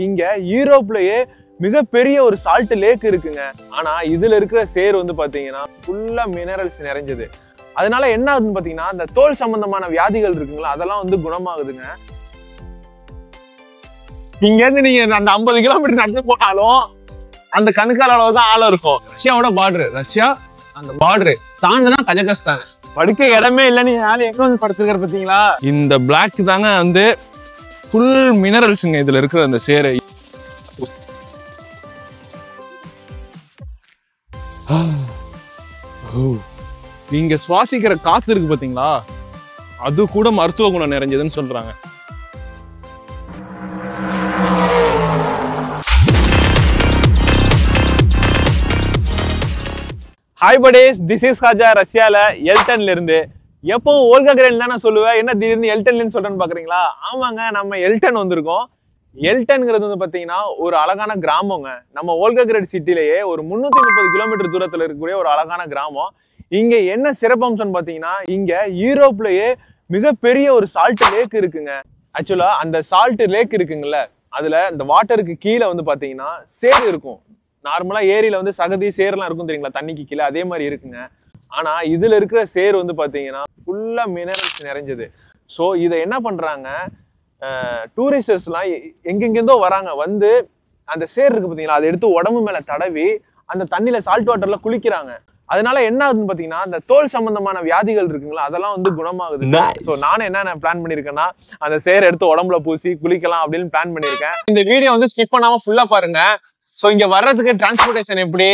இங்க யூரோப்லயே மிகப்பெரிய ஒரு சால்ட் லேக் இருக்குங்க. ஆனா இதுல இருக்கிற சேர் வந்து பாத்தீங்கன்னா ஃபுல்லா மினரல்ஸ் நிறைஞ்சது. அதனால என்ன ஆகுதுன்னு பாத்தீங்கன்னா இந்த தோல் சம்பந்தமான வியாதிகள் இருக்குங்களா அதெல்லாம் வந்து குணமாகுதுங்க. இங்க இருந்து நீங்க அந்த 50 கிலோமீட்டர் நடந்து போனாலும் அந்த கணுக்கால அளவு தான் ஆழம் இருக்கும். ரஷ்யாவோட பார்டர், ரஷ்யா அந்த பார்டர் தாண்டினா கஜகஸ்தான். படுக்க இடமே இல்லை, நீ ஆள் எங்க வந்து படுத்துக்கிற பாத்தீங்களா? இந்த பிளாக் தாங்க வந்து ஃபுல் மினரல்ஸுங்க இதுல இருக்கிற அந்த சேரை. நீங்க சுவாசிக்கிற காத்து இருக்கு பாத்தீங்களா, அது கூட மருத்துவ குணம் நிறைஞ்சதுன்னு சொல்றாங்க. Hi buddies, this is Haja. ரஷ்யால எல்டன்ல இருந்து. எப்பவும் வோல்காகிரேட் தான் நான் சொல்லுவேன், என்ன திடீர்னு எல்டன்லன்னு சொல்றேன்னு பாக்குறீங்களா? ஆமாங்க, நம்ம எல்டன் வந்திருக்கோம். எல்டன்ங்கிறது வந்து பாத்தீங்கன்னா ஒரு அழகான கிராமங்க. நம்ம வோல்காகிரேட் சிட்டிலேயே ஒரு 330 கிலோமீட்டர் தூரத்துல இருக்கக்கூடிய ஒரு அழகான கிராமம். இங்க என்ன சிறப்பம்சம்னு பாத்தீங்கன்னா இங்க யூரோப்லயே மிகப்பெரிய ஒரு சால்ட் லேக் இருக்குங்க. ஆக்சுவலா அந்த சால்ட் லேக் இருக்குங்கல்ல, அதுல இந்த வாட்டருக்கு கீழே வந்து பாத்தீங்கன்னா சேர் இருக்கும். நார்மலா ஏரியில வந்து சகதி சேரெல்லாம் இருக்கும் தெரியுங்களா, தண்ணிக்கு கீழே, அதே மாதிரி இருக்குங்க. ஆனா இதுல இருக்கிற சேர் வந்து பாத்தீங்கன்னா ஃபுல்லா மினரல்ஸ் நிறைஞ்சது. ஸோ இதை என்ன பண்றாங்க, டூரிஸ்டர்ஸ் எல்லாம் எங்கெங்கிருந்தோ வராங்க, வந்து அந்த சேர் இருக்கு பாத்தீங்களா அதை எடுத்து உடம்பு மேல தடவி அந்த தண்ணியில சால்ட் வாட்டர்ல குளிக்கிறாங்க. அதனால என்ன ஆகுதுன்னு பாத்தீங்கன்னா இந்த தோல் சம்பந்தமான வியாதிகள் இருக்குங்களா அதெல்லாம் வந்து குணமாகுது. ஸோ நானும் என்ன பிளான் பண்ணிருக்கேன்னா அந்த சேர் எடுத்து உடம்புல பூசி குளிக்கலாம் அப்படின்னு பிளான் பண்ணிருக்கேன். இந்த வீடியோ வந்து ஸ்கிப் பண்ணாம ஃபுல்லா பாருங்க. ஸோ இங்க வர்றதுக்கு டிரான்ஸ்போர்டேஷன் எப்படி,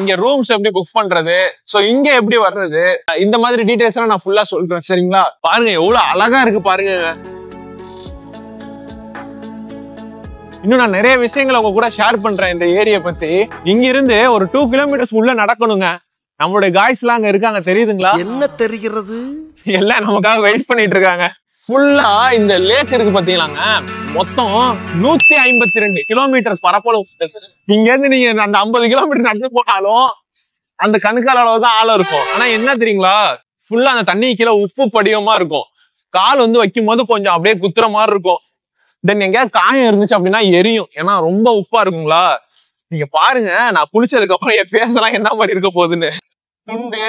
இங்க ரூம்ஸ் எப்படி புக் பண்றது, ஸோ இங்க எப்படி வர்றது, இந்த மாதிரி டீடைல்ஸ் எல்லாம் நான் ஃபுல்லா சொல்றேன். சரிங்களா? பாருங்க எவ்வளவு அழகா இருக்கு பாருங்க. இன்னும் நான் நிறைய விஷயங்களை உங்க கூட ஷேர் பண்றேன் இந்த ஏரியா பத்தி. இங்க இருந்து ஒரு 2 கிலோமீட்டர்ஸ் உள்ள நடக்கணுங்க. நம்மளுடைய காய்ஸ் எல்லாம் அங்க இருக்காங்க, தெரியுதுங்களா? என்ன தெரிகிறது? எல்லாம் நமக்காக வெயிட் பண்ணிட்டு இருக்காங்க. ஃபுல்லா இந்த லேக் இருக்கு பாத்தீங்களாங்க, மொத்தம் 152 கிலோமீட்டர் பரப்பளவு. இங்க இருந்து நீங்க அந்த 50 கிலோமீட்டர் நடந்து போனாலும் அந்த கணுக்கால அளவு தான் ஆழம் இருக்கும். ஆனா என்ன தெரியுங்களா, ஃபுல்லா அந்த தண்ணி கீழே உப்பு படிவமா இருக்கும். கால் வந்து வைக்கும் போது கொஞ்சம் அப்படியே குத்துற மாதிரி இருக்கும். தென் எங்கேயாவது காயம் இருந்துச்சு அப்படின்னா எரியும், ஏன்னா ரொம்ப உப்பா இருக்குங்களா. நீங்க பாருங்க, நான் குளிச்சதுக்கு அப்புறம் என் ஃபேஸ் எல்லாம் என்ன மாதிரி இருக்க போகுதுன்னு. துண்டு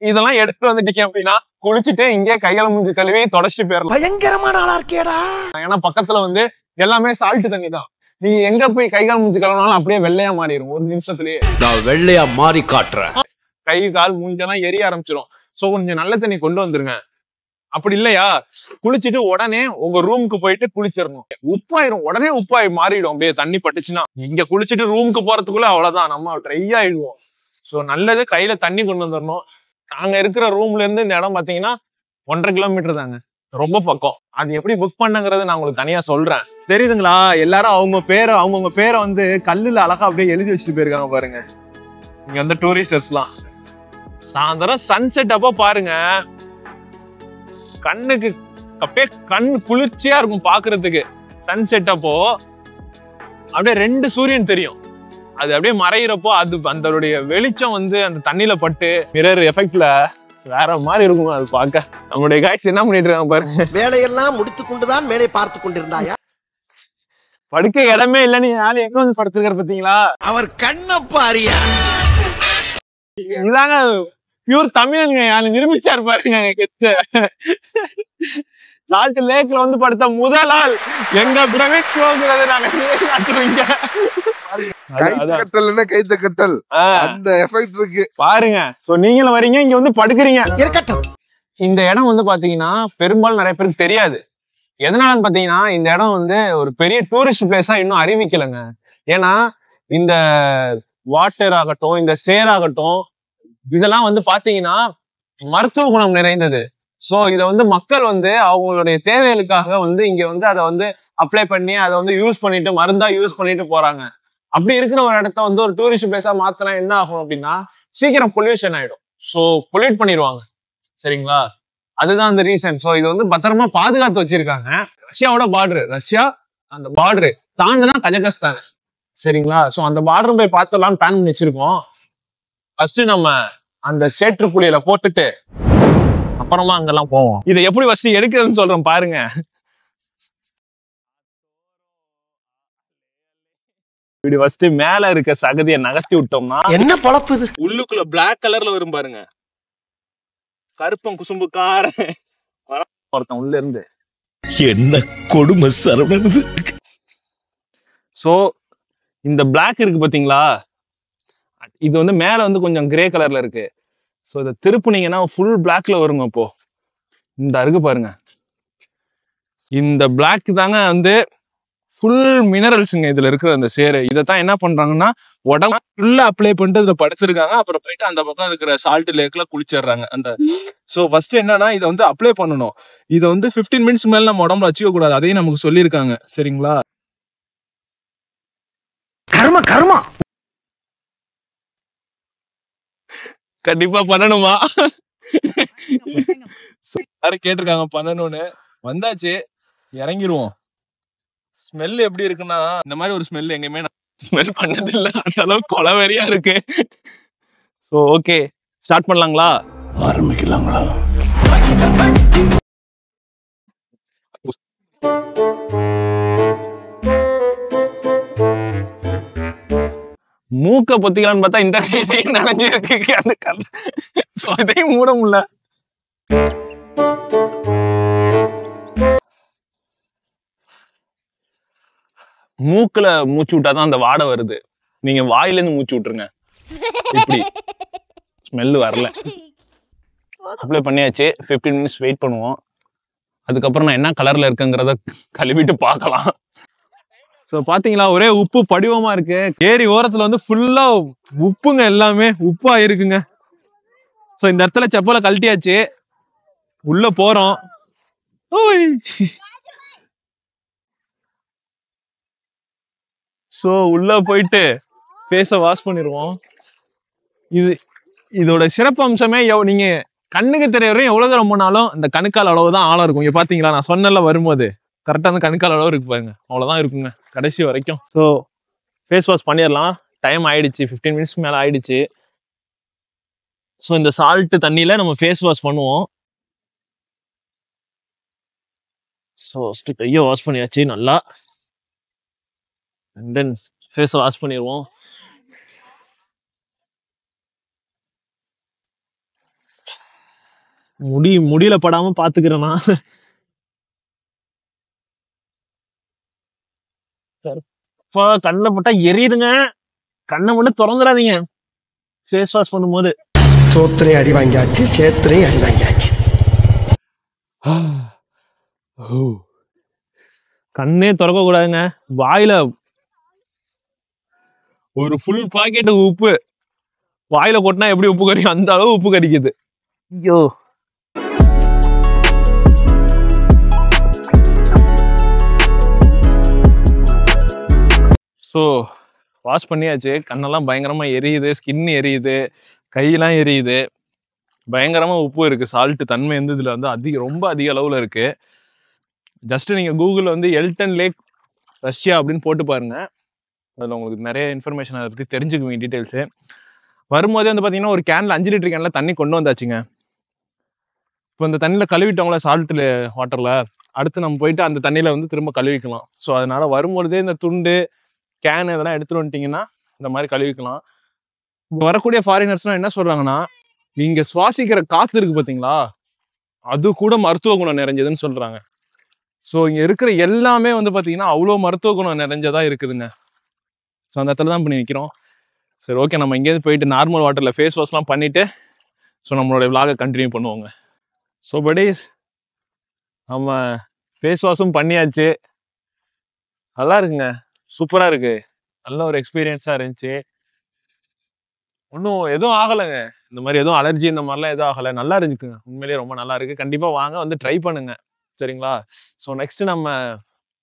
இதெல்லாம் எடுத்துட்டு வந்துட்டீங்க அப்படின்னா குளிச்சுட்டு இங்கே கையால மூஞ்சி கழுவி தொடச்சிட்டு போயிடலாம். பயங்கரமான ஆளா இருக்கேடா. ஏன்னா பக்கத்துல வந்து எல்லாமே சால்ட் தண்ணி தான். நீங்க எங்க போய் கைகால் மூஞ்சி கழுவினாலும் அப்படியே வெள்ளையா மாறிடும் ஒரு நிமிஷத்துலயே. நான் வெள்ளையா மாறி காட்டுறேன். கை கால் மூஞ்செல்லாம் எரிய ஆரம்பிச்சிடும். சோ கொஞ்சம் நல்ல தண்ணி கொண்டு வந்துருங்க. அப்படி இல்லையா, குளிச்சுட்டு உடனே உங்க ரூமுக்கு போயிட்டு குளிச்சிடணும். உப்பாயிரும், உடனே உப்பாயி மாறிடும் அப்படியே தண்ணி பட்டுச்சுன்னா. இங்க குளிச்சுட்டு ரூமுக்கு போறதுக்குள்ள அவ்வளவுதான், நம்ம ட்ரை ஆயிடுவோம். சோ நல்லது கையில தண்ணி கொண்டு வந்துடணும். நாங்க இருக்கிற ரூம்ல இருந்து இந்த இடம் பாத்தீங்கன்னா 1.5 கிலோமீட்டர் தாங்க, ரொம்ப பக்கம். அது எப்படி புக் பண்ணுங்கிறது நான் உங்களுக்கு தனியா சொல்றேன். தெரியுதுங்களா? எல்லாரும் அவங்கவுங்க பேரை வந்து கல்லுல அழகா அப்படியே எழுதி வச்சுட்டு போயிருக்காங்க பாருங்க. இங்க வந்து டூரிஸ்டர்ஸ் எல்லாம் சாயந்தரம் சன்செட் அப்போ பாருங்க, கண்ணுக்கு அப்படியே கண் குளிர்ச்சியா இருக்கும் பாக்குறதுக்கு. சன்செட் அப்போ அப்படியே 2 சூரியன் தெரியும். அது அப்படியே மறையிறப்போ அது அதனுடைய வெளிச்சம் வந்து அந்த தண்ணியில பட்டு மிரர் எஃபெக்ட்ல வேற மாதிரி இருக்கும் அது பார்க்க. நம்மளுடைய காய்ஸ் என்ன பண்ணிட்டு இருக்காங்க பாருங்க. வேலையெல்லாம் முடித்து கொண்டுதான் வேலையை பார்த்து கொண்டிருந்தாயா? படுக்க இடமே இல்லை, நீ நாளை எங்க வந்து படுத்துக்கிற பாத்தீங்களா? அவர் கண்ண பாரியா. இதாங்க பியூர் தமிழனுங்க, யாரு நிரூபிச்சாரு பாருங்க. சால்ட் லேக்ல வந்து படுத்த முதல் ஆள் எங்க பிரமிட் போகிறது. நாங்க பாருங்க. சோ நீங்களும் வரீங்க, இங்க வந்து படுக்கிறீங்க. இந்த இடம் வந்து பாத்தீங்கன்னா பெரும்பாலும் நிறைய பேருக்கு தெரியாது. எதனாலன்னு பாத்தீங்கன்னா இந்த இடம் வந்து ஒரு பெரிய டூரிஸ்ட் பிளேஸா இன்னும் அறிவிக்கலைங்க. ஏன்னா இந்த வாட்டர் ஆகட்டும், இந்த சேர் ஆகட்டும், இதெல்லாம் வந்து பாத்தீங்கன்னா மருத்துவ குணம் நிறைந்தது. சோ இதை வந்து மக்கள் வந்து அவங்களுடைய தேவைகளுக்காக வந்து இங்க வந்து அதை வந்து அப்ளை பண்ணி அதை வந்து யூஸ் பண்ணிட்டு மருந்தா யூஸ் பண்ணிட்டு போறாங்க. அப்படி இருக்கிற ஒரு இடத்த வந்து ஒரு டூரிஸ்ட் பிளேஸா மாத்தினா என்ன ஆகும் அப்படின்னா சீக்கிரம் பொல்யூஷன் ஆயிடும். சோ பொல்யூட் பண்ணிடுவாங்க. சரிங்களா? அதுதான் அந்த ரீசன். சோ இது வந்து பத்திரமா பாதுகாத்து வச்சிருக்காங்க. ரஷ்யாவோட பார்டர், ரஷ்யா அந்த பார்டர் தாண்டினா கஜகஸ்தான். சரிங்களா? சோ அந்த பார்டர் போய் பார்த்துடலாம்னு பிளான் பண்ணி வச்சிருக்கோம். ஃபர்ஸ்ட் நம்ம அந்த சேற்று புலியில போட்டுட்டு அப்புறமா அங்கெல்லாம் போவோம். இதை எப்படி ஃபர்ஸ்ட் எடுக்கிறதுன்னு சொல்றேன் பாருங்க. இப்படி ஃபர்ஸ்ட் மேல இருக்க சகதியை நகர்த்தி விட்டோம்னா என்ன பழப்பு இது? உள்ளுக்குள்ள பிளாக் கலர்ல வரும் பாருங்க, கருப்பம் குசும்பு கார ஒருத்தன் உள்ள இருந்து. என்ன கொடுமை சரவணன். சோ இந்த பிளாக் இருக்கு பாத்தீங்களா, இது வந்து மேல வந்து கொஞ்சம் கிரே கலர்ல இருக்கு. ஸோ இதை திருப்புனீங்கன்னா ஃபுல் பிளாக்ல வருங்க. இப்போ இந்த இருக்கு பாருங்க, இந்த பிளாக் தாங்க வந்து ஃபுல் மினரல்ஸுங்க இதுல இருக்கிற அந்த சேரு. இதைத்தான் என்ன பண்றாங்கன்னா உடம்பு ஃபுல்லா அப்ளை பண்ணிட்டு இதுல படுத்திருக்காங்க. அப்புறம் போயிட்டு அந்த பக்கம் இருக்கிற சால்ட் லேக்ல குளிச்சிடுறாங்க. அந்த ஸோ ஃபர்ஸ்ட் என்னன்னா இதை வந்து அப்ளை பண்ணணும். இதை வந்து 15 மினிட்ஸ் மேல நம்ம உடம்புல வச்சுக்க கூடாது, அதையும் நமக்கு சொல்லியிருக்காங்க. சரிங்களா? கர்ம கர்மா கண்டிப்பா பண்ணணுமா? யாரும் கேட்டிருக்காங்க பண்ணணும்னு. வந்தாச்சு, இறங்கிடுவோம். ஸ்மெல் எப்படி இருக்குன்னா, இந்த மாதிரி ஒரு ஸ்மெல் எங்கேயுமே ஸ்மெல் பண்ணது இல்லை. அந்த அளவுக்கு கொலவெறியா இருக்கு. ஸோ ஓகே, ஸ்டார்ட் பண்ணலாங்களா? ஆரம்பிக்கலாங்களா? மூக்க பொத்திக்கலான்னு பார்த்தா இந்த கையிலையும் நனைஞ்சு இருக்கு அந்த கல். ஸோ இதையும் மூட முடியல. மூக்குல மூச்சு விட்டாதான் அந்த வாடை வருது. நீங்க வாயில இருந்து மூச்சு விட்டுருங்க. இப்படி ஸ்மெல் வரல. அப்ளை பண்ணியாச்சு. 15 மினிட்ஸ் வெயிட் பண்ணுவோம். அதுக்கப்புறம் நான் என்ன கலர்ல இருக்குங்கிறத கழுவிட்டு பார்க்கலாம். ஸோ பாத்தீங்களா, ஒரே உப்பு படிவமா இருக்கு. ஏரி ஓரத்துல வந்து ஃபுல்லா உப்புங்க, எல்லாமே உப்பா இருக்குங்க. ஸோ இந்த இடத்துல செப்பலை கழட்டியாச்சு, உள்ள போறோம். ஸோ உள்ள போயிட்டு ஃபேஸை வாஷ் பண்ணிடுவோம். இதோட சிறப்பு அம்சமே நீங்க கண்ணுக்கு தெரியவரையும் எவ்வளவு தூரம் போனாலும் இந்த கணுக்கால் அளவு தான் ஆழம் இருக்கும். இங்க பாத்தீங்களா, நான் சொன்னல வரும்போது கரெக்டா அந்த கணுக்கால் அளவு இருக்கு பாருங்க, அவ்வளவுதான் இருக்குங்க கடைசி வரைக்கும். ஸோ ஃபேஸ் வாஷ் பண்ணிடலாம். டைம் ஆயிடுச்சு, 15 மினிட்ஸ் மேல ஆயிடுச்சு. ஸோ இந்த சால்ட் தண்ணியில நம்ம ஃபேஸ் வாஷ் பண்ணுவோம். ஸோ ஃபர்ஸ்ட் கையை வாஷ் பண்ணியாச்சு நல்லா. அண்ட் தென் ஃபேஸை வாஷ் பண்ணிடுவோம். முடியில படாம பாத்துக்கிறேன்னா கண்ணில் போட்டா எரியுதுங்க. கண்ணை மட்டும் திறந்துடாதீங்க ஃபேஸ் வாஷ் பண்ணும்போது. சோத்திரையும் அடி வாங்கியாச்சு, சேத்திரையும் அடி வாங்கியாச்சு. கண்ணே திறக்க கூடாதுங்க. வாயில ஒரு ஃபுல் பாக்கெட் உப்பு வாயில கொட்டினா எப்படி உப்பு கறிக்கும் அந்த அளவு உப்பு கறிக்குது. ஐயோ, ஸோ வாஷ் பண்ணியாச்சு. கண்ணெல்லாம் பயங்கரமா எரியுது, ஸ்கின் எரியுது, கையெல்லாம் எரியுது. பயங்கரமா உப்பு இருக்கு. சால்ட் தன்மை வந்து இதுல வந்து ரொம்ப அதிக அளவுல இருக்கு. ஜஸ்ட் நீங்க கூகுள்ல வந்து எல்டன் லேக் ரஷ்யா அப்படின்னு போட்டு பாருங்க. அதில் உங்களுக்கு நிறைய இன்ஃபர்மேஷன் அதை பற்றி தெரிஞ்சுக்குவீங்க டீட்டெயில்ஸு. வரும்போதே வந்து பார்த்தீங்கன்னா ஒரு கேனில் 5 லிட்டர் கேனில் தண்ணி கொண்டு வந்தாச்சுங்க. இப்போ இந்த தண்ணியில் கழுவிட்டவங்கள சால்ட்டில் வாட்டரில், அடுத்து நம்ம போயிட்டு அந்த தண்ணியில் வந்து திரும்ப கழுவிக்கலாம். ஸோ அதனால வரும்பொழுதே இந்த துண்டு கேன் இதெல்லாம் எடுத்துகிட்டு வந்துட்டிங்கன்னா இந்த மாதிரி கழுவிக்கலாம். இப்போ வரக்கூடிய ஃபாரினர்ஸ்லாம் என்ன சொல்கிறாங்கன்னா, இங்கே சுவாசிக்கிற காற்று இருக்குது பார்த்தீங்களா, அது கூட மருத்துவ குணம் நிறைஞ்சதுன்னு சொல்கிறாங்க. ஸோ இங்கே இருக்கிற எல்லாமே வந்து பார்த்தீங்கன்னா அவ்வளோ மருத்துவ குணம் நிறைஞ்சதாக இருக்குதுங்க. ஸோ அந்த இடத்துல தான் பண்ணி நிற்கிறோம். சரி ஓகே, நம்ம இங்கேருந்து போயிட்டு நார்மல் வாட்டரில் ஃபேஸ் வாஷ்லாம் பண்ணிவிட்டு ஸோ நம்மளோட விலாகை கண்டினியூ பண்ணுவோங்க. ஸோ படீஸ், நம்ம ஃபேஸ் வாஷும் பண்ணியாச்சு. நல்லா இருக்குங்க, சூப்பராக இருக்குது. நல்ல ஒரு எக்ஸ்பீரியன்ஸாக இருந்துச்சு. ஒன்றும் எதுவும் ஆகலைங்க, இந்த மாதிரி எதுவும் அலர்ஜி இந்த மாதிரிலாம் எதுவும் ஆகலை. நல்லா இருந்துக்குங்க, உண்மையிலேயே ரொம்ப நல்லா இருக்குது. கண்டிப்பாக வாங்க, வந்து ட்ரை பண்ணுங்க. சரிங்களா? ஸோ நெக்ஸ்ட்டு நம்ம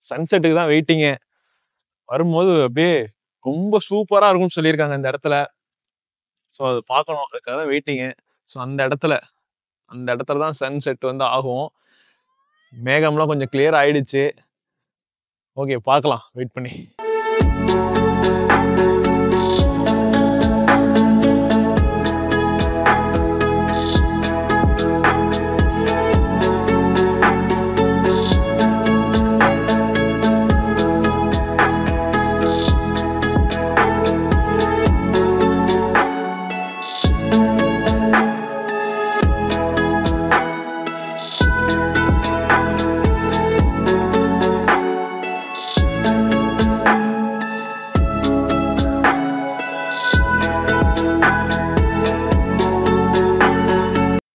சன்செட்டுக்கு தான் வெயிட்டிங்கு. வரும்போது அப்படியே ரொம்ப சூப்பராக இருக்கும்னு சொல்லியிருக்காங்க இந்த இடத்துல. ஸோ அது பார்க்கணும், அதுக்காக தான் வெயிட்டிங்கு. ஸோ அந்த இடத்துல தான் சன்செட் வந்து ஆகும். மேகம்லாம் கொஞ்சம் கிளியர் ஆயிடுச்சு. ஓகே, பார்க்கலாம் வெயிட் பண்ணி. பாய்.